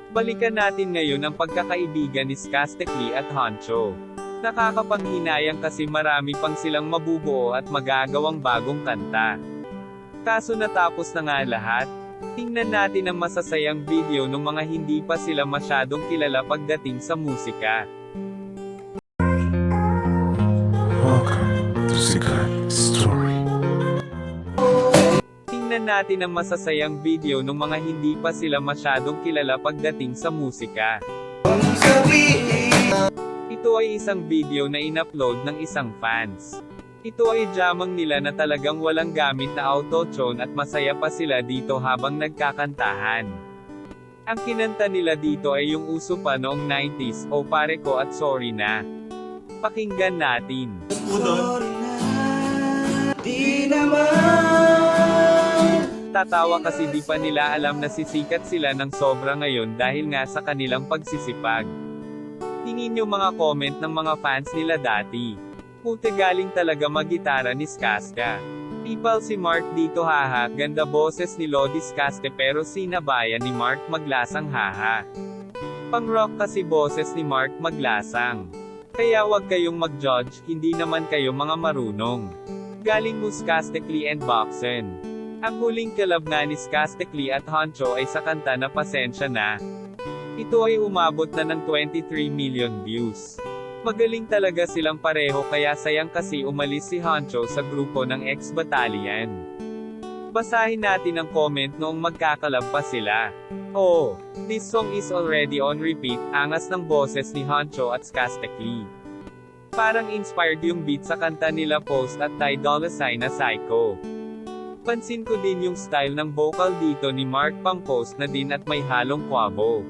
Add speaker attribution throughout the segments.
Speaker 1: Balikan natin ngayon ang pagkakaibigan ni Skastekli at Honcho. Nakakapanghinayang kasi marami pang silang mabubuo at magagawang bagong kanta. Kaso natapos na nga lahat. Tingnan natin ang masasayang video ng mga hindi pa sila masyadong kilala pagdating sa musika.
Speaker 2: Welcome to Sikat Story.
Speaker 1: Tingnan natin ang masasayang video ng mga hindi pa sila masyadong kilala pagdating sa musika. Ito ay isang video na in-upload ng isang fans. Ito ay jamang nila na talagang walang gamit na auto-tune at masaya pa sila dito habang nagkakantahan. Ang kinanta nila dito ay yung uso pa noong 90s, "O Pare Ko" at "Sorry Na". Pakinggan natin. Tatawa kasi di pa nila alam na sisikat sila ng sobra ngayon dahil nga sa kanilang pagsisipag. Tingin nyo mga comment ng mga fans nila dati. Puti galing talaga mag-gitara ni Skaska. People si Mark dito haha, ganda boses ni Lodi Skaste pero sinabayan ni Mark Maglasang haha. Pang-rock kasi boses ni Mark Maglasang. Kaya wag kayong mag-judge, hindi naman kayo mga marunong. Galing mo Skastekli and Boxen. Ang huling collab nga ni Skastekli at Honcho ay sa kanta na Pasensya Na. Ito ay umabot na ng 23 million views. Magaling talaga silang pareho kaya sayang kasi umalis si Honcho sa grupo ng ex-battalion. Basahin natin ang comment noong magkakalab pa sila. Oh, this song is already on repeat, angas ng boses ni Honcho at Skastekli. Parang inspired yung beat sa kanta nila Post at Ty Dolla Sign na Psycho. Pansin ko din yung style ng vocal dito ni Mark pang post na din at may halong kwabo.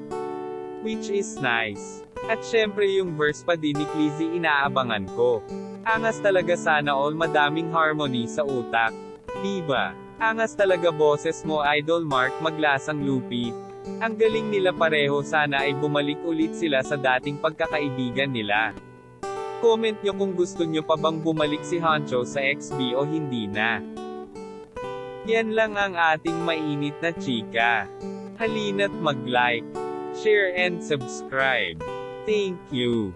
Speaker 1: Which is nice. At syempre yung verse pa din ni Clizzy inaabangan ko. Angas talaga sana all madaming harmony sa utak. Diba? Angas talaga boses mo Idol Mark Maglasang Lupit. Ang galing nila pareho sana ay bumalik ulit sila sa dating pagkakaibigan nila. Comment nyo kung gusto nyo pa bang bumalik si Honcho sa XB o hindi na. Yan lang ang ating mainit na chika. Halina't mag-like, share and subscribe. Thank you.